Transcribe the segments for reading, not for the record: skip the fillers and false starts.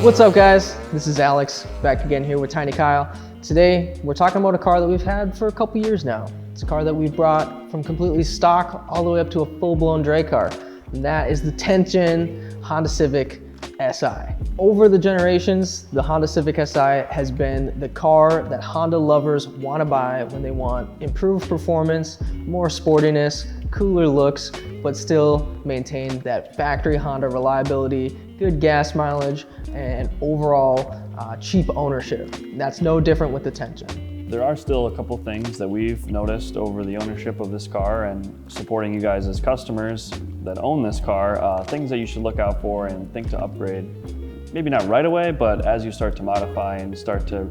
What's up guys? This is Alex, back again here with Tiny Kyle. Today, we're talking about a car that we've had for a couple years now. It's a car that we've brought from completely stock all the way up to a full-blown drag car. And that is the 10th gen Honda Civic Si. Over the generations, the Honda Civic Si has been the car that Honda lovers want to buy when they want improved performance, more sportiness, cooler looks, but still maintain that factory Honda reliability, good gas mileage, and overall cheap ownership. That's no different with the 10th gen. There are still a couple things that we've noticed over the ownership of this car and supporting you guys as customers that own this car, things that you should look out for and think to upgrade. Maybe not right away, but as you start to modify and start to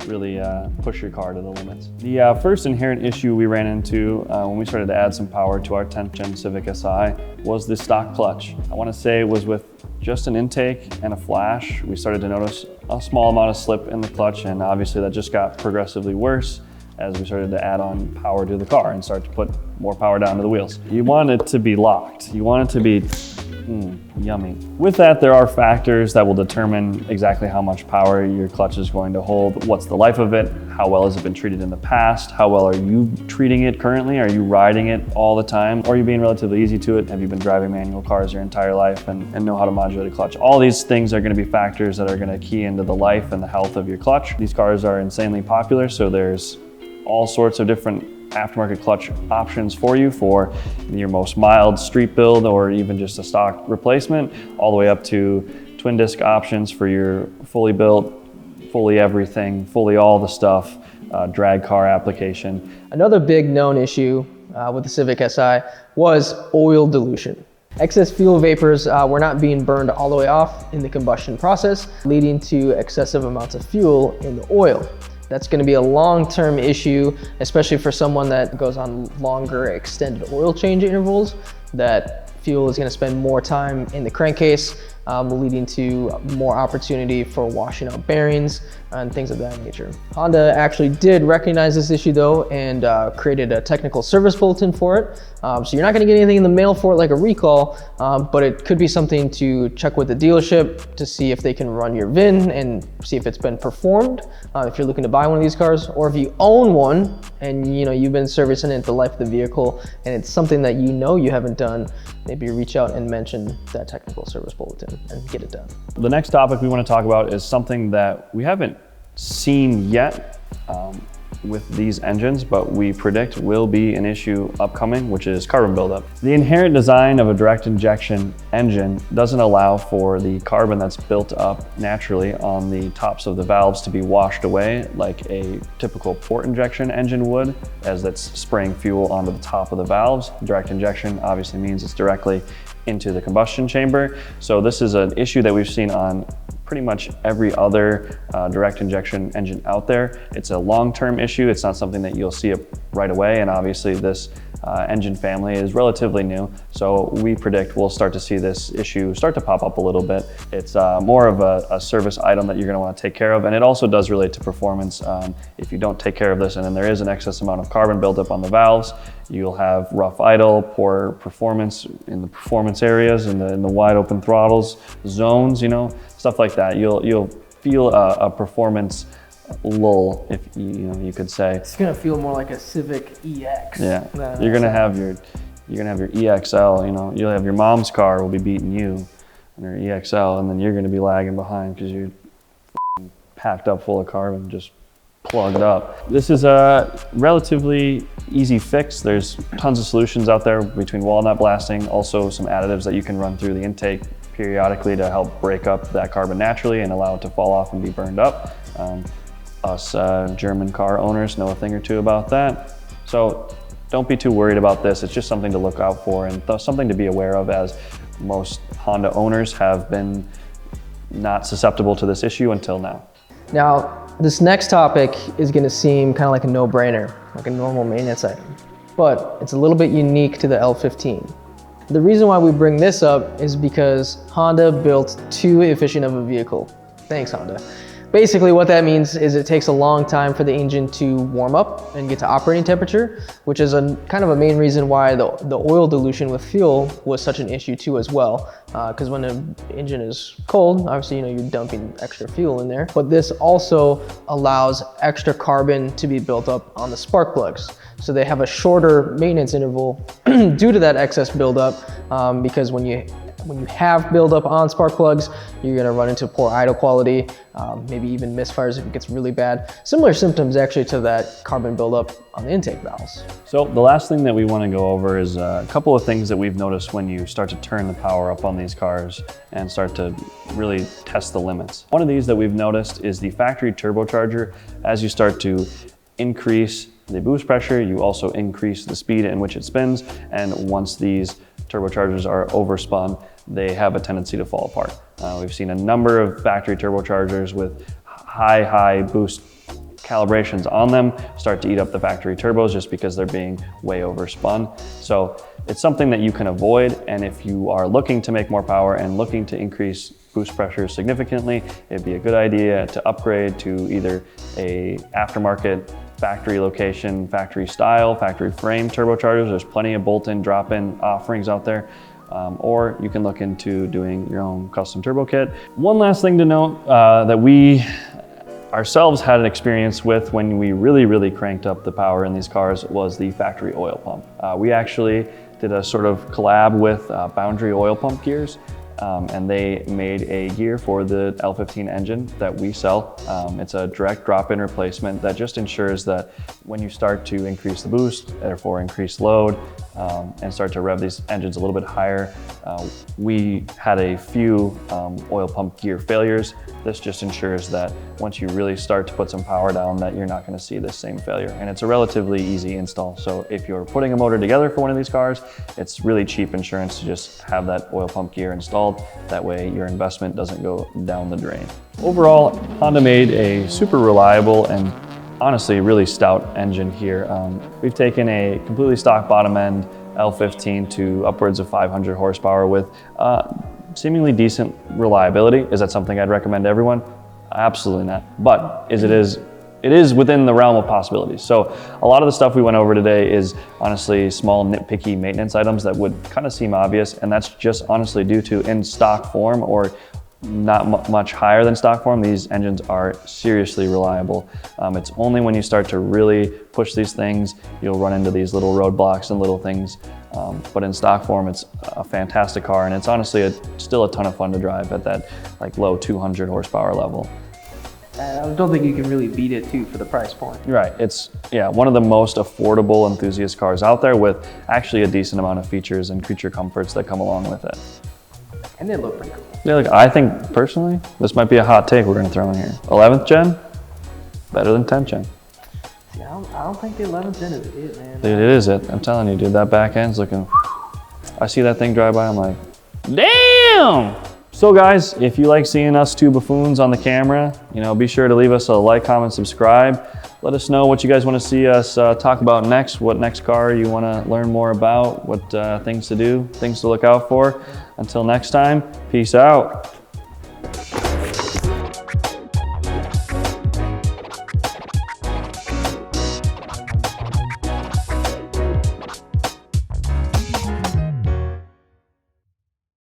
really push your car to the limits. The first inherent issue we ran into when we started to add some power to our 10th gen Civic Si was the stock clutch. I want to say it was with just an intake and a flash. We started to notice a small amount of slip in the clutch, and obviously that just got progressively worse as we started to add on power to the car and start to put more power down to the wheels. You want it to be locked. You want it to be yummy. With that, there are factors that will determine exactly how much power your clutch is going to hold. What's the life of it? How well has it been treated in the past? How well are you treating it currently? Are you riding it all the time? Or are you being relatively easy to it? Have you been driving manual cars your entire life and know how to modulate a clutch? All these things are going to be factors that are going to key into the life and the health of your clutch. These cars are insanely popular, so there's all sorts of different aftermarket clutch options for you for your most mild street build or even just a stock replacement, all the way up to twin disc options for your fully built, fully everything, fully all the stuff, drag car application. Another big known issue with the Civic Si was oil dilution. Excess fuel vapors were not being burned all the way off in the combustion process, leading to excessive amounts of fuel in the oil. That's going to be a long-term issue, especially for someone that goes on longer extended oil change intervals. That fuel is going to spend more time in the crankcase, leading to more opportunity for washing out bearings and things of that nature. Honda actually did recognize this issue though and created a technical service bulletin for it. So you're not going to get anything in the mail for it like a recall, but it could be something to check with the dealership to see if they can run your VIN and see if it's been performed. If you're looking to buy one of these cars, or if you own one and you've been servicing it the life of the vehicle and it's something that you haven't done, maybe reach out and mention that technical service bulletin and get it done. The next topic we want to talk about is something that we haven't seen yet with these engines, but we predict will be an issue upcoming, which is carbon buildup. The inherent design of a direct injection engine doesn't allow for the carbon that's built up naturally on the tops of the valves to be washed away like a typical port injection engine would, as that's spraying fuel onto the top of the valves. Direct injection obviously means it's directly into the combustion chamber. So this is an issue that we've seen on pretty much every other direct injection engine out there. It's a long-term issue. It's not something that you'll see it right away. And obviously this engine family is relatively new. So we predict we'll start to see this issue start to pop up a little bit. It's more of a service item that you're gonna wanna take care of. And it also does relate to performance. If you don't take care of this and then there is an excess amount of carbon buildup on the valves, you'll have rough idle, poor performance in the performance areas, in the wide open throttles, zones, stuff like that. You'll feel a performance lull, if you could say. It's gonna feel more like a Civic EX. Yeah, you're gonna have your EXL. You'll have your mom's car will be beating you in her EXL, and then you're gonna be lagging behind because you're packed up full of carbon, just plugged up. This is a relatively easy fix. There's tons of solutions out there between walnut blasting, also some additives that you can run through the intake periodically to help break up that carbon naturally and allow it to fall off and be burned up. Us German car owners know a thing or two about that. So don't be too worried about this. It's just something to look out for and something to be aware of, as most Honda owners have been not susceptible to this issue until now. Now, this next topic is gonna seem kind of like a no-brainer, like a normal maintenance item, but it's a little bit unique to the L15. The reason why we bring this up is because Honda built too efficient of a vehicle. Thanks, Honda. Basically what that means is it takes a long time for the engine to warm up and get to operating temperature, which is kind of a main reason why the oil dilution with fuel was such an issue too as well. Because when the engine is cold, obviously you're dumping extra fuel in there. But this also allows extra carbon to be built up on the spark plugs. So they have a shorter maintenance interval due to that excess buildup, because when you have buildup on spark plugs, you're gonna run into poor idle quality, maybe even misfires if it gets really bad. Similar symptoms actually to that carbon buildup on the intake valves. So the last thing that we wanna go over is a couple of things that we've noticed when you start to turn the power up on these cars and start to really test the limits. One of these that we've noticed is the factory turbocharger. As you start to increase the boost pressure, you also increase the speed in which it spins, and once these turbochargers are overspun, they have a tendency to fall apart. We've seen a number of factory turbochargers with high boost calibrations on them start to eat up the factory turbos just because they're being way overspun. So it's something that you can avoid, and if you are looking to make more power and looking to increase boost pressure significantly, it'd be a good idea to upgrade to either a aftermarket factory location, factory style, factory frame turbochargers. There's plenty of bolt-in, drop-in offerings out there. Or you can look into doing your own custom turbo kit. One last thing to note that we ourselves had an experience with when we really cranked up the power in these cars was the factory oil pump. We actually did a sort of collab with Boundary oil pump gears. And they made a gear for the L15 engine that we sell. It's a direct drop-in replacement that just ensures that when you start to increase the boost, therefore increase load, and start to rev these engines a little bit higher, we had a few oil pump gear failures. This just ensures that once you really start to put some power down, that you're not gonna see this same failure. And it's a relatively easy install. So if you're putting a motor together for one of these cars, it's really cheap insurance to just have that oil pump gear installed. That way your investment doesn't go down the drain. Overall, Honda made a super reliable and honestly really stout engine here. We've taken a completely stock bottom end L15 to upwards of 500 horsepower with seemingly decent reliability. Is that something I'd recommend to everyone? Absolutely not. But it is within the realm of possibilities. So a lot of the stuff we went over today is honestly small nitpicky maintenance items that would kind of seem obvious, and that's just honestly due to in stock form or not much higher than stock form, these engines are seriously reliable. It's only when you start to really push these things, you'll run into these little roadblocks and little things. But in stock form, it's a fantastic car, and it's honestly still a ton of fun to drive at that like low 200 horsepower level. I don't think you can really beat it too for the price point. Right, it's one of the most affordable enthusiast cars out there with actually a decent amount of features and creature comforts that come along with it. And they look pretty cool. Yeah, like I think personally, this might be a hot take we're gonna throw in here. 11th gen, better than 10th gen. See, I don't think the 11th gen is it, man. Dude, it is it. I'm telling you, dude, that back end's looking, I see that thing drive by, I'm like, damn! So guys, if you like seeing us two buffoons on the camera, be sure to leave us a like, comment, subscribe. Let us know what you guys want to see us talk about next, what next car you want to learn more about, what things to do, things to look out for. Until next time, peace out.